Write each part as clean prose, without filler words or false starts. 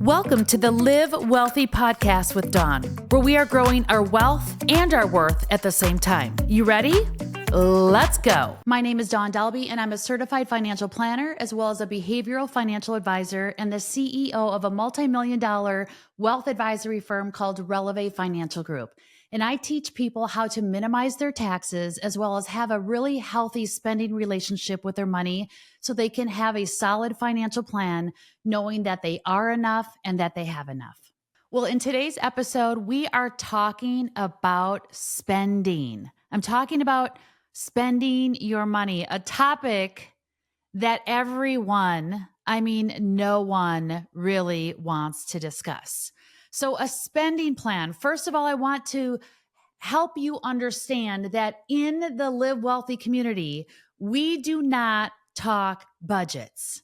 Welcome to the Live Wealthy Podcast with Dawn, where we are growing our wealth and our worth at the same time. You ready? Let's go. My name is Dawn Dahlby, and I'm a certified financial planner, as well as a behavioral financial advisor and the CEO of a multi-million-dollar wealth advisory firm called WELLthy Financial Group. And I teach people how to minimize their taxes, as well as have a really healthy spending relationship with their money so they can have a solid financial plan, knowing that they are enough and that they have enough. Well, in today's episode, we are talking about spending. I'm talking about spending your money, a topic that no one really wants to discuss. So a spending plan. First of all, I want to help you understand that in the Live Wealthy community, we do not talk budgets.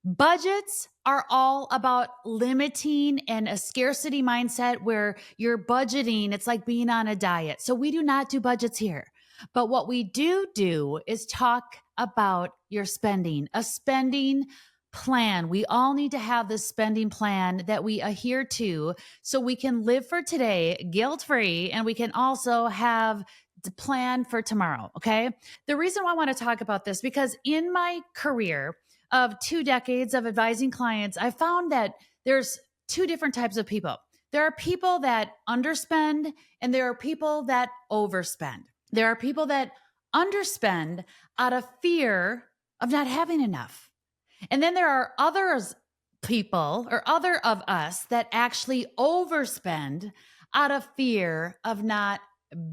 Budgets are all about limiting and a scarcity mindset where you're budgeting. It's like being on a diet. So we do not do budgets here. But what we do is talk about your spending, a spending plan. We all need to have this spending plan that we adhere to so we can live for today guilt-free, and we can also have the plan for tomorrow, okay? The reason why I want to talk about this, because in my career of 2 decades of advising clients, I found that there's 2 different types of people. There are people that underspend, and there are people that overspend. There are people that underspend out of fear of not having enough. And then there are other of us that actually overspend out of fear of not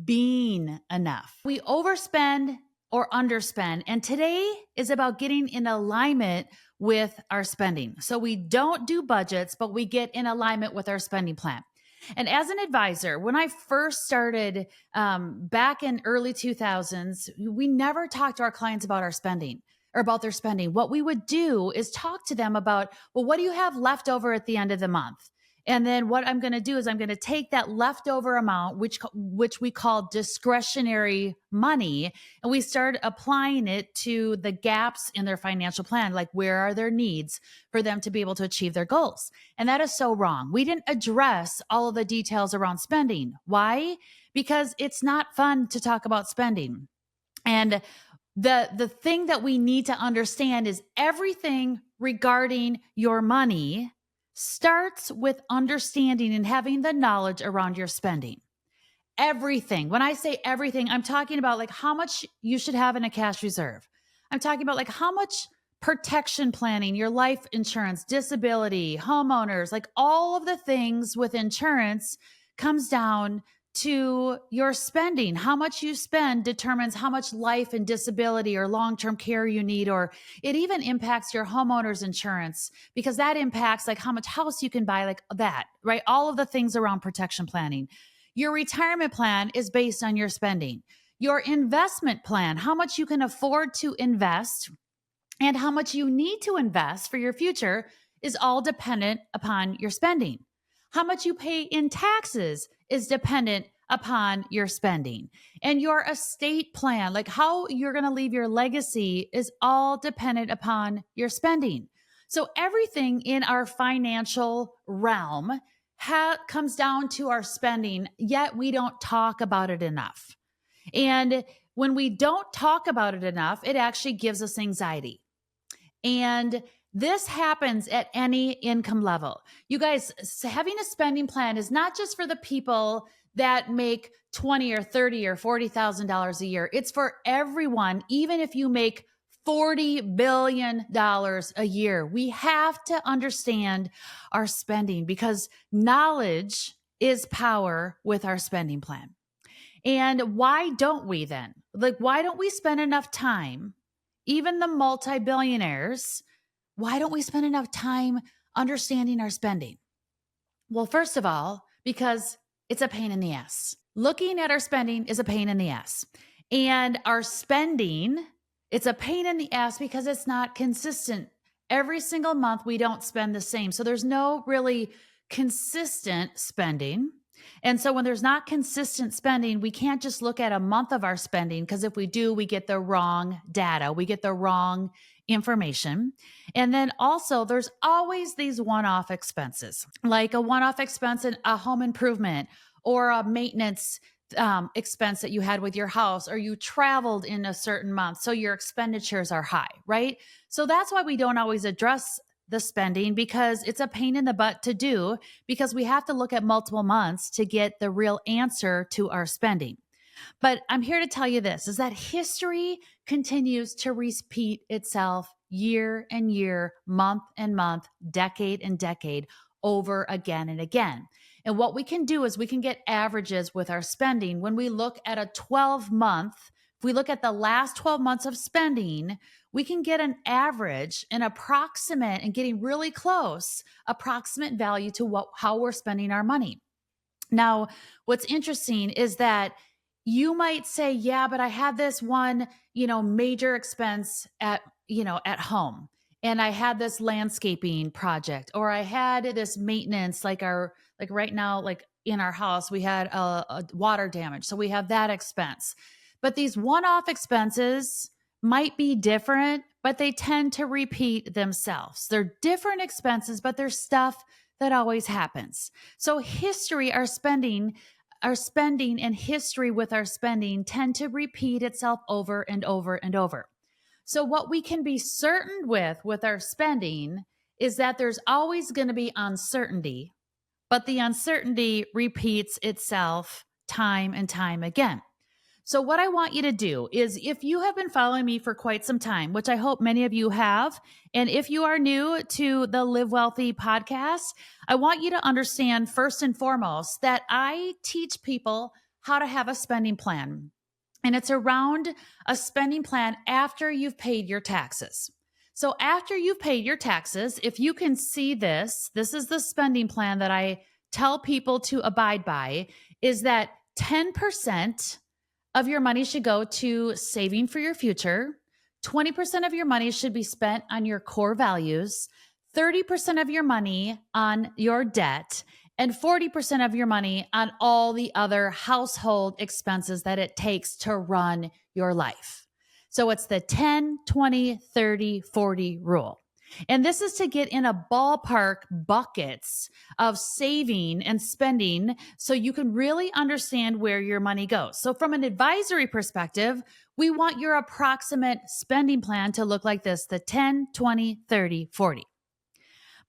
being enough. We overspend or underspend. And today is about getting in alignment with our spending. So we don't do budgets, but we get in alignment with our spending plan. And as an advisor, when I first started back in early 2000s, we never talked to our clients about our spending or about their spending. What we would do is talk to them about, well, what do you have left over at the end of the month? And then what I'm going to do is I'm going to take that leftover amount, which we call discretionary money, and we start applying it to the gaps in their financial plan, like where are their needs for them to be able to achieve their goals. And that is so wrong. We didn't address all of the details around spending. Why? Because it's not fun to talk about spending. And the thing that we need to understand is everything regarding your money starts with understanding and having the knowledge around your spending. Everything. When I say everything, I'm talking about like how much you should have in a cash reserve. I'm talking about like how much protection planning, your life insurance, disability, homeowners, like all of the things with insurance comes down to your spending. How much you spend determines how much life and disability or long-term care you need, or it even impacts your homeowner's insurance because that impacts like how much house you can buy, like that, right? All of the things around protection planning. Your retirement plan is based on your spending. Your investment plan, how much you can afford to invest and how much you need to invest for your future is all dependent upon your spending. How much you pay in taxes is dependent upon your spending. And your estate plan, like how you're going to leave your legacy, is all dependent upon your spending. So everything in our financial realm comes down to our spending, yet we don't talk about it enough. And when we don't talk about it enough, it actually gives us anxiety. And this happens at any income level. You guys, having a spending plan is not just for the people that make $20,000 or $30,000 or $40,000 a year. It's for everyone, even if you make $40 billion a year. We have to understand our spending because knowledge is power with our spending plan. And why don't we then? Like, why don't we spend enough time, even the multi-billionaires, why don't we spend enough time understanding our spending? Well, first of all, because it's a pain in the ass. Looking at our spending is a pain in the ass. And our spending, it's a pain in the ass because it's not consistent. Every single month, we don't spend the same. So there's no really consistent spending. And so when there's not consistent spending, we can't just look at a month of our spending because if we do, we get the wrong data. We get the wrong information. And then also there's always these one-off expenses, like a one-off expense in a home improvement or a maintenance expense that you had with your house, or you traveled in a certain month. So your expenditures are high, right? So that's why we don't always address the spending, because it's a pain in the butt to do, because we have to look at multiple months to get the real answer to our spending. But I'm here to tell you this, is that history continues to repeat itself year and year, month and month, decade and decade, over again and again. And what we can do is we can get averages with our spending. When we look at a 12-month, if we look at the last 12 months of spending, we can get an average, an approximate, and getting really close, approximate value to how we're spending our money. Now, what's interesting is that you might say, yeah, but I had this one, major expense at home, and I had this landscaping project, or I had this maintenance, like right now, like in our house, we had a water damage. So we have that expense. But these one-off expenses might be different, but they tend to repeat themselves. They're different expenses, but they're stuff that always happens. So our spending and history with our spending tend to repeat itself over and over and over. So what we can be certain with our spending is that there's always going to be uncertainty, but the uncertainty repeats itself time and time again. So what I want you to do is, if you have been following me for quite some time, which I hope many of you have, and if you are new to the WELLthy Podcast, I want you to understand first and foremost that I teach people how to have a spending plan. And it's around a spending plan after you've paid your taxes. So after you've paid your taxes, if you can see this is the spending plan that I tell people to abide by, is that 10% of your money should go to saving for your future. 20% of your money should be spent on your core values, 30% of your money on your debt, and 40% of your money on all the other household expenses that it takes to run your life. So it's the 10, 20, 30, 40 rule. And this is to get in a ballpark buckets of saving and spending so you can really understand where your money goes. So from an advisory perspective, we want your approximate spending plan to look like this, the 10, 20, 30, 40.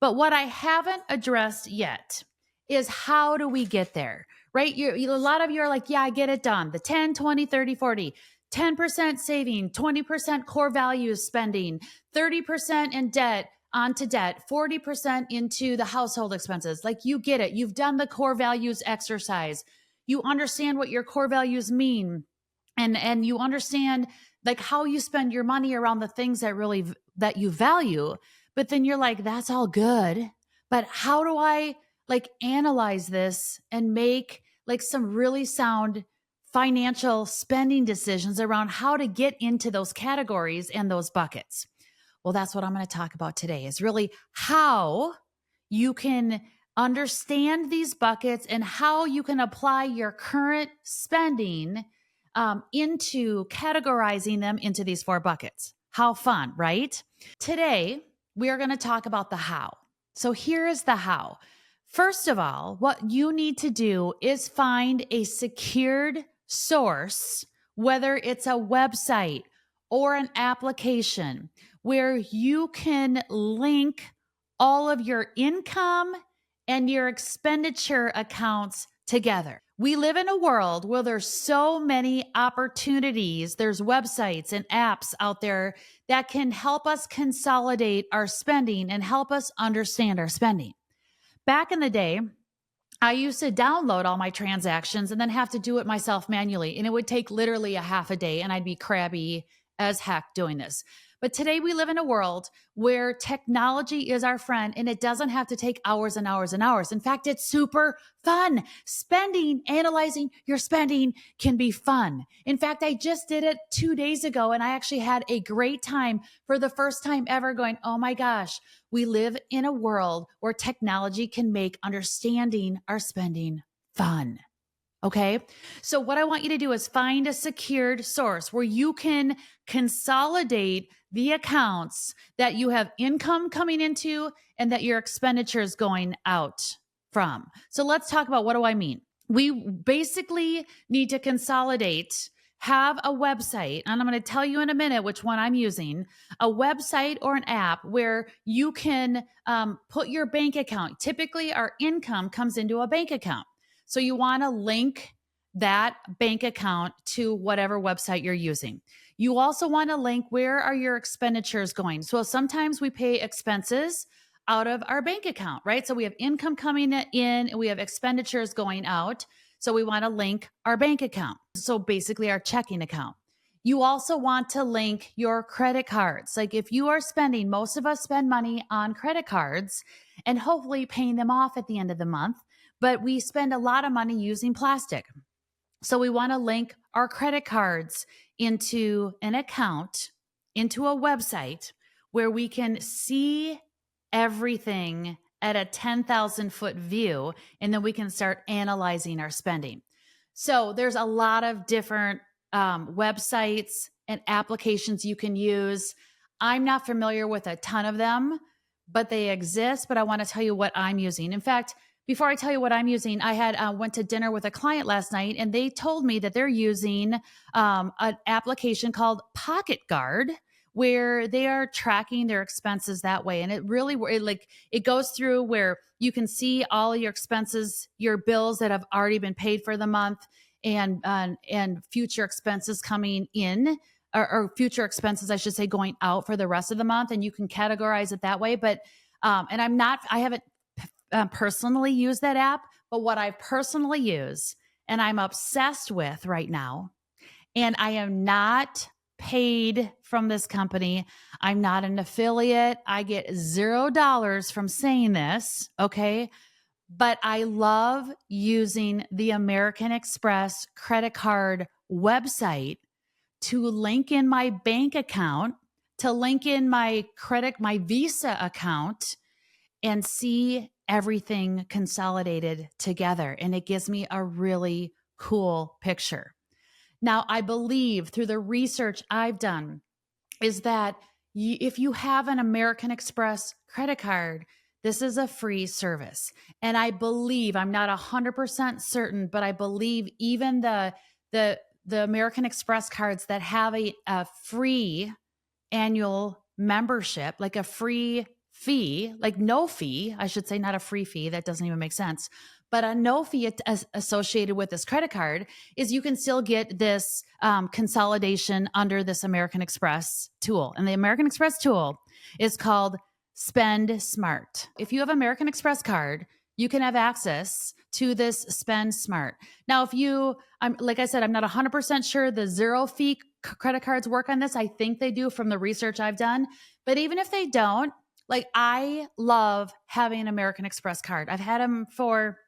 But what I haven't addressed yet is, how do we get there, right? A lot of you are like, yeah, I get it done. The 10, 20, 30, 40. 10% saving, 20% core values spending, 30% in debt, onto debt, 40% into the household expenses. Like, you get it. You've done the core values exercise. You understand what your core values mean. And you understand like how you spend your money around the things that you value. But then you're like, that's all good. But how do I analyze this and make some really sound financial spending decisions around how to get into those categories and those buckets? Well, that's what I'm going to talk about today, is really how you can understand these buckets and how you can apply your current spending into categorizing them into these 4 buckets. How fun, right? Today, we are going to talk about the how. So here is the how. First of all, what you need to do is find a secured source, whether it's a website or an application, where you can link all of your income and your expenditure accounts together. We live in a world where there's so many opportunities. There's websites and apps out there that can help us consolidate our spending and help us understand our spending. Back in the day, I used to download all my transactions and then have to do it myself manually. And it would take literally a half a day, and I'd be crabby as heck doing this. But today we live in a world where technology is our friend, and it doesn't have to take hours and hours and hours. In fact, it's super fun. Analyzing your spending can be fun. In fact, I just did it 2 days ago, and I actually had a great time for the first time ever, going, oh my gosh, we live in a world where technology can make understanding our spending fun. Okay. So what I want you to do is find a secured source where you can consolidate the accounts that you have income coming into and that your expenditure is going out from. So let's talk about, what do I mean? We basically need to consolidate, have a website, and I'm going to tell you in a minute which one I'm using, a website or an app where you can put your bank account. Typically, our income comes into a bank account. So you want to link that bank account to whatever website you're using. You also want to link, where are your expenditures going? So sometimes we pay expenses out of our bank account, right? So we have income coming in and we have expenditures going out. So we want to link our bank account. So basically our checking account. You also want to link your credit cards. Like if you are spending, most of us spend money on credit cards and hopefully paying them off at the end of the month, but we spend a lot of money using plastic. So we want to link our credit cards into an account, into a website where we can see everything at a 10,000 foot view, and then we can start analyzing our spending. So there's a lot of different websites and applications you can use. I'm not familiar with a ton of them, but they exist. But I want to tell you what I'm using. In fact, before I tell you what I'm using, I had went to dinner with a client last night, and they told me that they're using an application called Pocket Guard, where they are tracking their expenses that way. And it really, it goes through where you can see all your expenses, your bills that have already been paid for the month, and future expenses coming in, or future expenses, I should say, going out for the rest of the month. And you can categorize it that way. But, and I haven't personally used that app, but what I personally use and I'm obsessed with right now, and I am not paid from this company. I'm not an affiliate. I get $0 from saying this. Okay. But I love using the American Express credit card website to link in my bank account, to link in my Visa account, and see everything consolidated together. And it gives me a really cool picture. Now, I believe through the research I've done is that if you have an American Express credit card, this is a free service. And I believe, I'm not 100% certain, but I believe even the American Express cards that have a free annual membership, like a free fee, like no fee, I should say, not a free fee. That doesn't even make sense. But a no fee associated with this credit card is you can still get this consolidation under this American Express tool. And the American Express tool is called Spend Smart. If you have American Express card, you can have access to this Spend Smart. Now, like I said, I'm not 100% sure the zero fee credit cards work on this. I think they do from the research I've done. But even if they don't, like, I love having an American Express card. I've had them for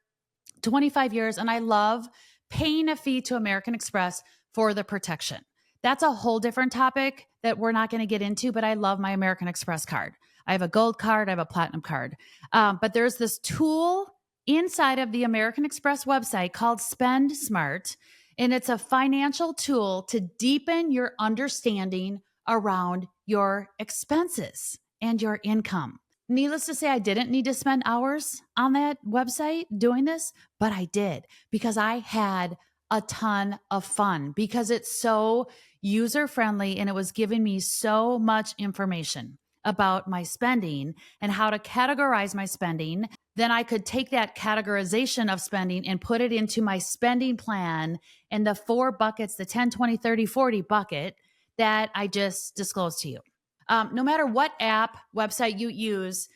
25 years, and I love paying a fee to American Express for the protection. That's a whole different topic that we're not going to get into, but I love my American Express card. I have a gold card. I have a platinum card. But there's this tool inside of the American Express website called Spend Smart, and it's a financial tool to deepen your understanding around your expenses and your income. Needless to say, I didn't need to spend hours on that website doing this, but I did because I had a ton of fun, because it's so user-friendly and it was giving me so much information about my spending and how to categorize my spending. Then I could take that categorization of spending and put it into my spending plan and the 4 buckets, the 10, 20, 30, 40 bucket that I just disclosed to you. No matter what app, website you use,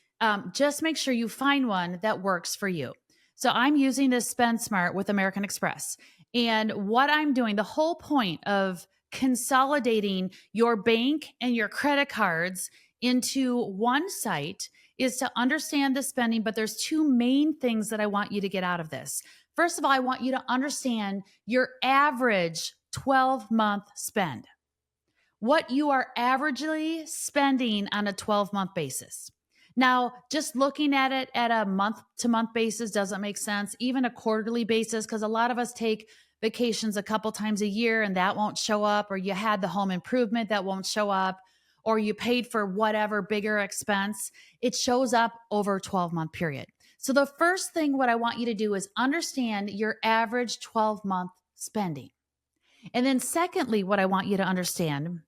just make sure you find one that works for you. So I'm using this Spend Smart with American Express. And what I'm doing, the whole point of consolidating your bank and your credit cards into one site is to understand the spending. But there's 2 main things that I want you to get out of this. First of all, I want you to understand your average 12-month spend. What you are averagely spending on a 12-month basis. Now, just looking at it at a month to month basis doesn't make sense, even a quarterly basis, because a lot of us take vacations a couple times a year and that won't show up, or you had the home improvement that won't show up, or you paid for whatever bigger expense. It shows up over a 12-month period. So the first thing what I want you to do is understand your average 12-month spending. And then secondly, what I want you to understand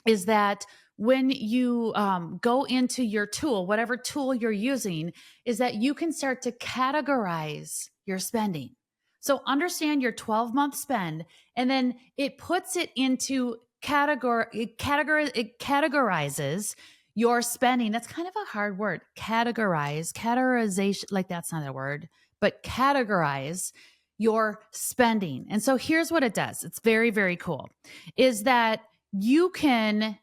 is that when you go into your tool, whatever tool you're using, is that you can start to categorize your spending. So understand your 12-month spend, and then it puts it into it categorizes your spending. That's kind of a hard word. Categorization, like that's not a word, but categorize your spending. And so here's what it does. It's very, very cool, is that you can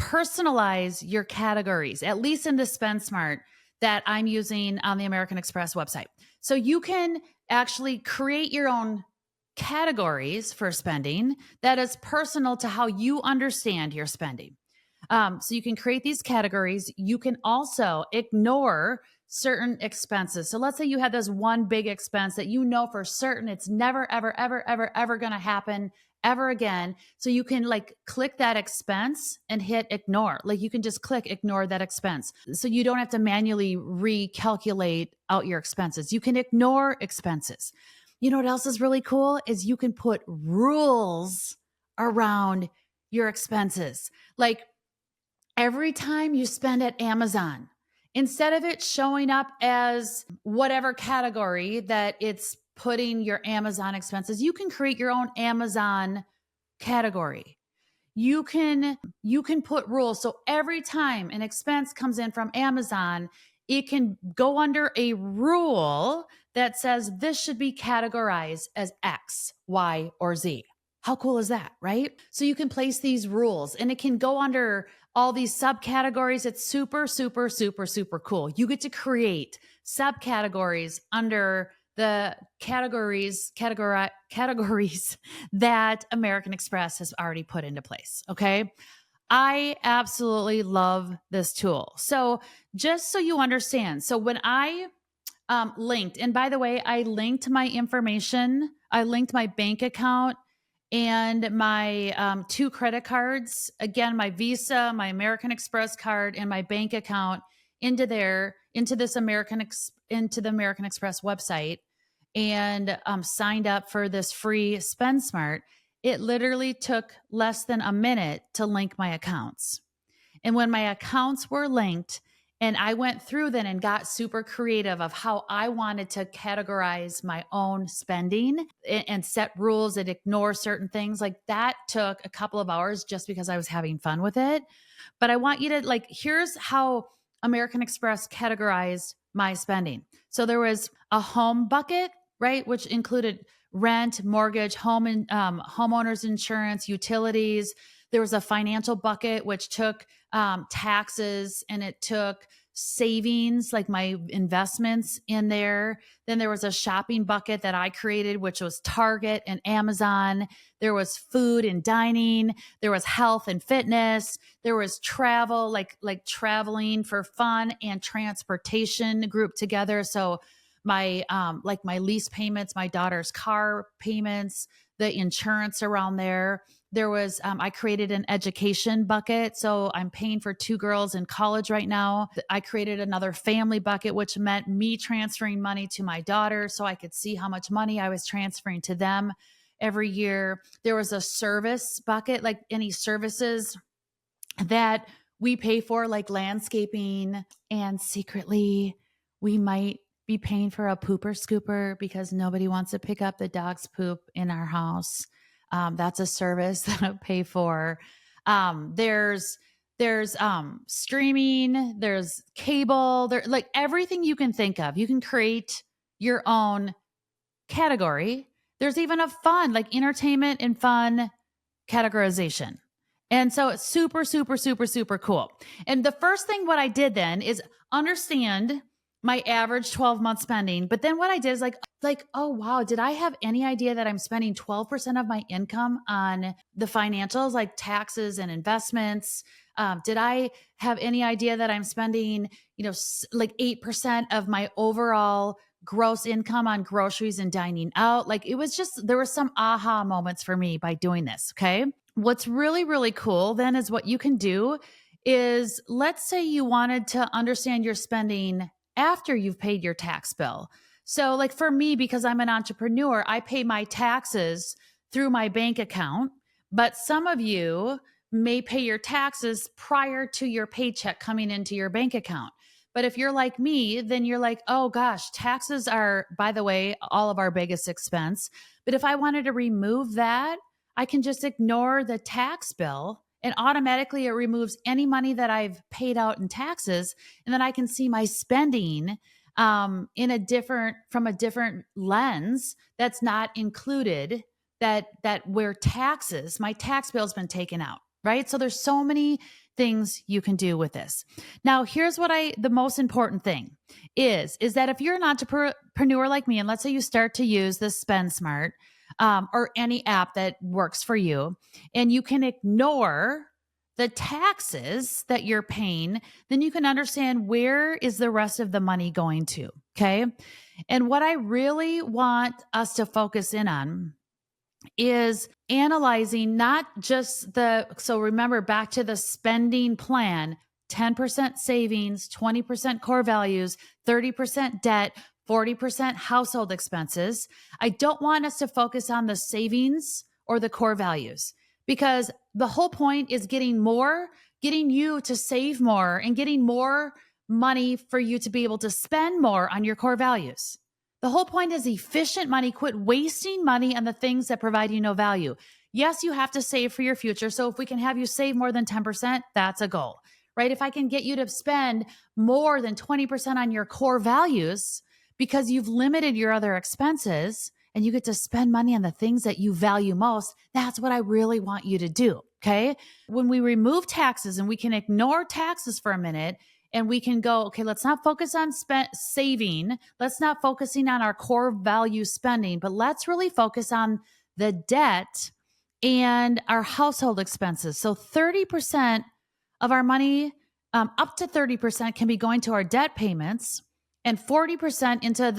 personalize your categories, at least in the SpendSmart that I'm using on the American Express website. So you can actually create your own categories for spending that is personal to how you understand your spending. So you can create these categories. You can also ignore certain expenses. So let's say you had this one big expense that you know for certain it's never, ever, ever, ever, ever going to happen ever again. So you can like click that expense and hit ignore. Like you can just click ignore that expense. So you don't have to manually recalculate out your expenses. You can ignore expenses. You know what else is really cool is you can put rules around your expenses. Like every time you spend at Amazon, instead of it showing up as whatever category that it's putting your Amazon expenses, you can create your own Amazon category. You can put rules. So every time an expense comes in from Amazon, it can go under a rule that says this should be categorized as X, Y, or Z. How cool is that, right? So you can place these rules and it can go under all these subcategories. It's super, super, super, super cool. You get to create subcategories under the categories that American Express has already put into place. Okay. I absolutely love this tool. So just so you understand, so when I linked, and by the way, I linked my information, I linked my bank account and my 2 credit cards, again, my Visa, my American Express card, and my bank account into the American Express website, and signed up for this free SpendSmart. It literally took less than a minute to link my accounts. And when my accounts were linked, and I went through then and got super creative of how I wanted to categorize my own spending and set rules and ignore certain things. Like that took a couple of hours just because I was having fun with it. But I want you to here's how American Express categorized my spending. So there was a home bucket, right? Which included rent, mortgage, homeowners insurance, utilities. There was a financial bucket, which took taxes, and it took savings, like my investments in there. Then there was a shopping bucket that I created, which was Target and Amazon. There was food and dining. There was health and fitness. There was travel, like traveling for fun, and transportation grouped together. So my my lease payments, my daughter's car payments, the insurance around there. There was, I created an education bucket. So I'm paying for 2 girls in college right now. I created another family bucket, which meant me transferring money to my daughter so I could see how much money I was transferring to them every year. There was a service bucket, like any services that we pay for, like landscaping, and secretly we might be paying for a pooper scooper because nobody wants to pick up the dog's poop in our house. That's a service that I pay for. There's streaming, there's cable, there, like everything you can think of. You can create your own category. There's even a fun, like entertainment and fun categorization. And so it's super, super, super, super cool. And the first thing what I did then is understand my average 12-month spending. But then what I did is oh, wow, did I have any idea that I'm spending 12% of my income on the financials, like taxes and investments, Did I have any idea that I'm spending, like 8% of my overall gross income on groceries and dining out? Like it was just, there were some aha moments for me by doing this. Okay. What's really, really cool then is what you can do is, let's say you wanted to understand your spending after you've paid your tax bill. So like for me, because I'm an entrepreneur, I pay my taxes through my bank account, but some of you may pay your taxes prior to your paycheck coming into your bank account. But if you're like me, then you're like, oh gosh, taxes are, by the way, all of our biggest expense. But if I wanted to remove that, I can just ignore the tax bill and automatically it removes any money that I've paid out in taxes. And then I can see my spending from a different lens that's not included, that where my tax bill's been taken out, right? So there's so many things you can do with this. Now, here's what the most important thing is that if you're an entrepreneur like me, and let's say you start to use the Spend Smart, or any app that works for you, and you can ignore the taxes that you're paying, then you can understand where is the rest of the money going to. Okay. And what I really want us to focus in on is analyzing not just so remember back to the spending plan, 10% savings, 20% core values, 30% debt, 40% household expenses. I don't want us to focus on the savings or the core values, because the whole point is getting you to save more and getting more money for you to be able to spend more on your core values. The whole point is efficient money. Quit wasting money on the things that provide you no value. Yes, you have to save for your future. So if we can have you save more than 10%, that's a goal, right? If I can get you to spend more than 20% on your core values because you've limited your other expenses and you get to spend money on the things that you value most, that's what I really want you to do, okay? When we remove taxes and we can ignore taxes for a minute, and we can go, okay, let's not focus on saving. Let's not focusing on our core value spending, but let's really focus on the debt and our household expenses. So 30% of our money, up to 30% can be going to our debt payments and 40% into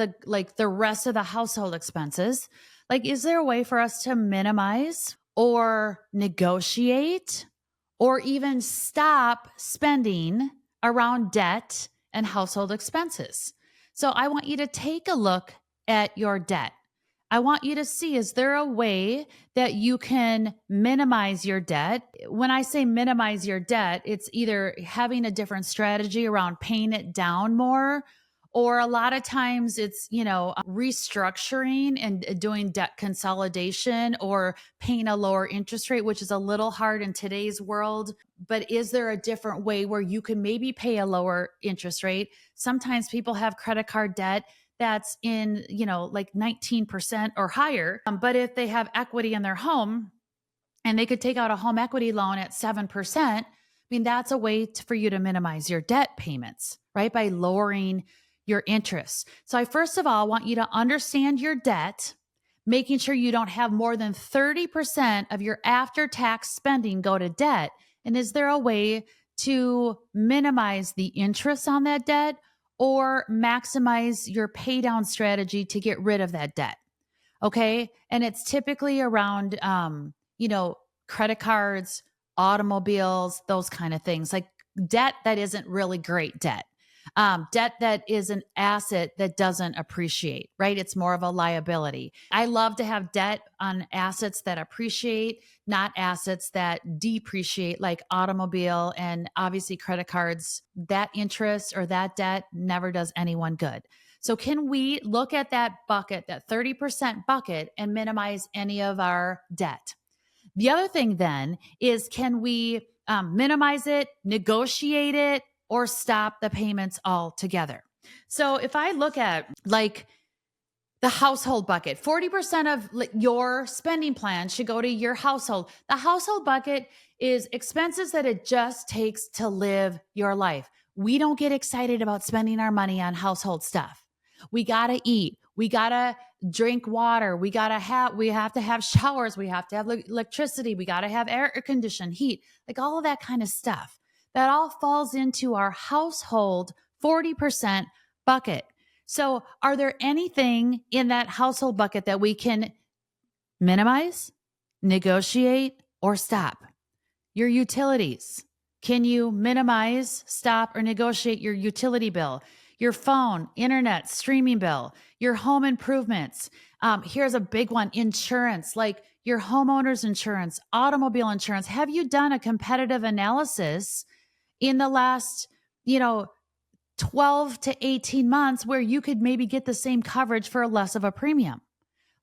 the rest of the household expenses. Like, is there a way for us to minimize or negotiate or even stop spending around debt and household expenses? So I want you to take a look at your debt. I want you to see, is there a way that you can minimize your debt? When I say minimize your debt, it's either having a different strategy around paying it down more, or a lot of times it's, restructuring and doing debt consolidation or paying a lower interest rate, which is a little hard in today's world. But is there a different way where you can maybe pay a lower interest rate? Sometimes people have credit card debt that's in, like 19% or higher. But if they have equity in their home and they could take out a home equity loan at 7%, I mean, that's a way for you to minimize your debt payments, right? By lowering your interest. So I first of all want you to understand your debt, making sure you don't have more than 30% of your after-tax spending go to debt. And is there a way to minimize the interest on that debt or maximize your pay down strategy to get rid of that debt? Okay. And it's typically around, credit cards, automobiles, those kind of things, like debt that isn't really great debt. Debt that is an asset that doesn't appreciate, right? It's more of a liability. I love to have debt on assets that appreciate, not assets that depreciate, like automobile and obviously credit cards. That interest or that debt never does anyone good. So can we look at that bucket, that 30% bucket, and minimize any of our debt? The other thing then is, can we minimize it, negotiate it, or stop the payments altogether? So if I look at like the household bucket, 40% of your spending plan should go to your household. The household bucket is expenses that it just takes to live your life. We don't get excited about spending our money on household stuff. We got to eat. We got to drink water. We have to have showers. We have to have electricity. We got to have air conditioning, heat, like all of that kind of stuff. That all falls into our household 40% bucket. So are there anything in that household bucket that we can minimize, negotiate, or stop? Your utilities. Can you minimize, stop, or negotiate your utility bill? Your phone, internet, streaming bill, your home improvements. Here's a big one, insurance, like your homeowner's insurance, automobile insurance. Have you done a competitive analysis in the last, 12 to 18 months where you could maybe get the same coverage for less of a premium?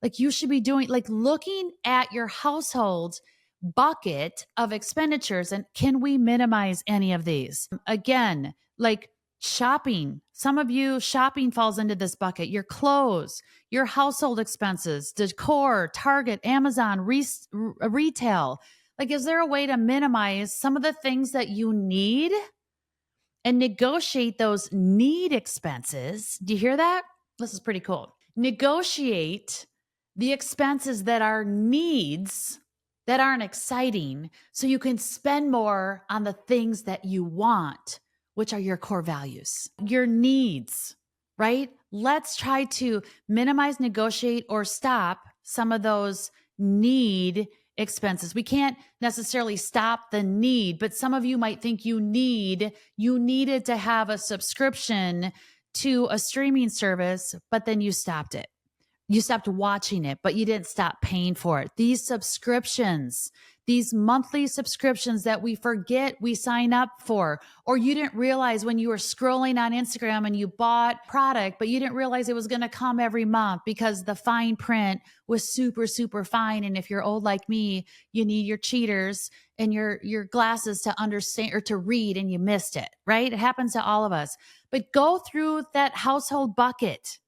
Like you should be doing, like looking at your household bucket of expenditures and can we minimize any of these? Again, like shopping. Some of you, shopping falls into this bucket. Your clothes, your household expenses, decor, Target, Amazon, retail. Like, is there a way to minimize some of the things that you need and negotiate those need expenses? Do you hear that? This is pretty cool. Negotiate the expenses that are needs that aren't exciting so you can spend more on the things that you want, which are your core values, your needs, right? Let's try to minimize, negotiate, or stop some of those need expenses. We can't necessarily stop the need, but some of you might think you needed to have a subscription to a streaming service, but then you stopped it. You stopped watching it, but you didn't stop paying for it. These subscriptions, these monthly subscriptions that we forget we sign up for, or you didn't realize when you were scrolling on Instagram and you bought product, but you didn't realize it was going to come every month because the fine print was super, super fine. And if you're old like me, you need your cheaters and your glasses to understand or to read, and you missed it, right? It happens to all of us. But go through that household bucket.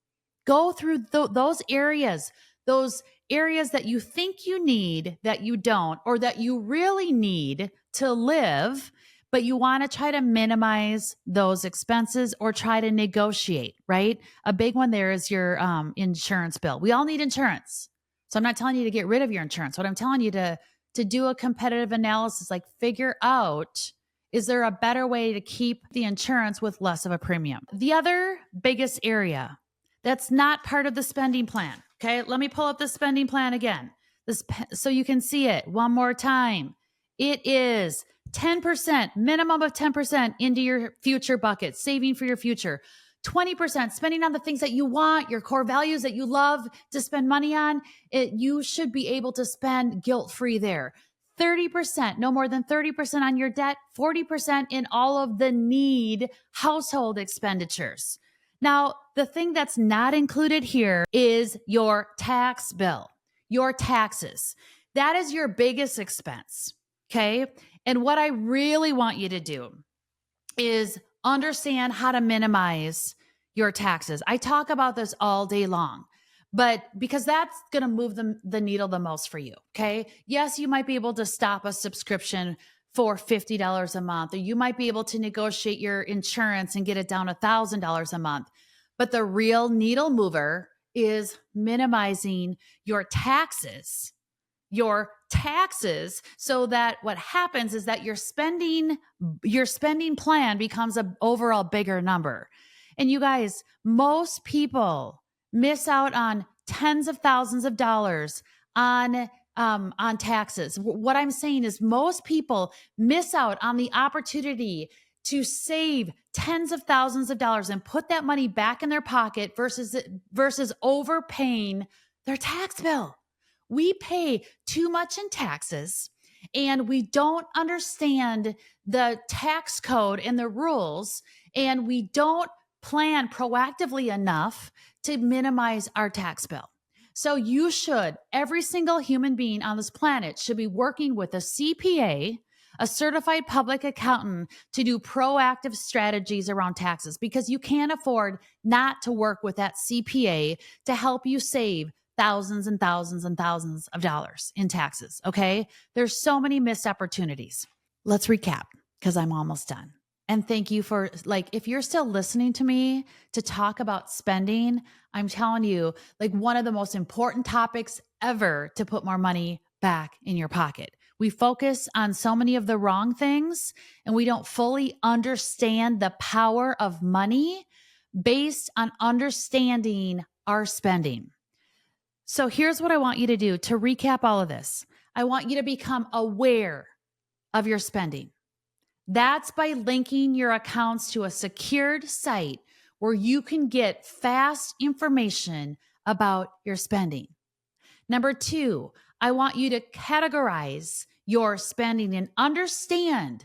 Go through those areas that you think you need, that you don't, or that you really need to live, but you want to try to minimize those expenses or try to negotiate, right? A big one there is your insurance bill. We all need insurance. So I'm not telling you to get rid of your insurance. What I'm telling you to do a competitive analysis, like figure out, is there a better way to keep the insurance with less of a premium? The other biggest area that's not part of the spending plan. Okay, let me pull up the spending plan again, so you can see it one more time. It is 10%, minimum of 10% into your future bucket, saving for your future. 20% spending on the things that you want, your core values that you love to spend money on. You should be able to spend guilt-free there. 30%, no more than 30% on your debt, 40% in all of the need household expenditures. Now, the thing that's not included here is your tax bill, your taxes. That is your biggest expense, okay? And what I really want you to do is understand how to minimize your taxes. I talk about this all day long, but because that's going to move the needle the most for you, okay? Yes, you might be able to stop a subscription for $50 a month, or you might be able to negotiate your insurance and get it down $1,000 a month. But the real needle mover is minimizing your taxes, so that what happens is that your spending plan becomes an overall bigger number. And you guys, most people miss out on tens of thousands of dollars on taxes. What I'm saying is most people miss out on the opportunity to save tens of thousands of dollars and put that money back in their pocket versus overpaying their tax bill. We pay too much in taxes, and we don't understand the tax code and the rules, and we don't plan proactively enough to minimize our tax bill. So every single human being on this planet should be working with a CPA, a certified public accountant, to do proactive strategies around taxes, because you can't afford not to work with that CPA to help you save thousands and thousands and thousands of dollars in taxes, okay? There's so many missed opportunities. Let's recap, because I'm almost done. And thank you for, if you're still listening to me to talk about spending, I'm telling you, one of the most important topics ever to put more money back in your pocket. We focus on so many of the wrong things, and we don't fully understand the power of money based on understanding our spending. So here's what I want you to do to recap all of this. I want you to become aware of your spending. That's by linking your accounts to a secured site where you can get fast information about your spending. Number 2, I want you to categorize your spending and understand,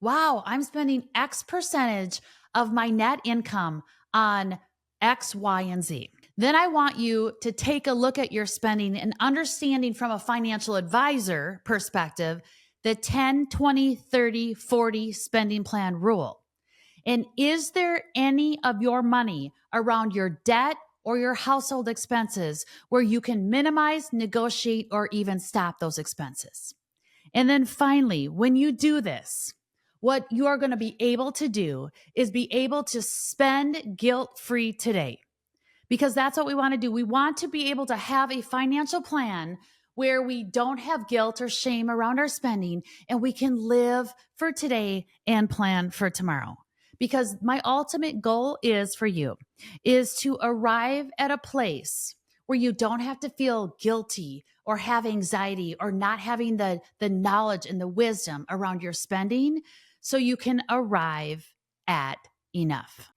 wow, I'm spending X percentage of my net income on X, Y, and Z. Then I want you to take a look at your spending and understanding from a financial advisor perspective, the 10, 20, 30, 40 spending plan rule. And is there any of your money around your debt or your household expenses where you can minimize, negotiate, or even stop those expenses? And then finally, when you do this, what you are going to be able to do is be able to spend guilt-free today. Because that's what we want to do. We want to be able to have a financial plan where we don't have guilt or shame around our spending, and we can live for today and plan for tomorrow. Because my ultimate goal is for you is to arrive at a place where you don't have to feel guilty or have anxiety or not having the knowledge and the wisdom around your spending, so you can arrive at enough.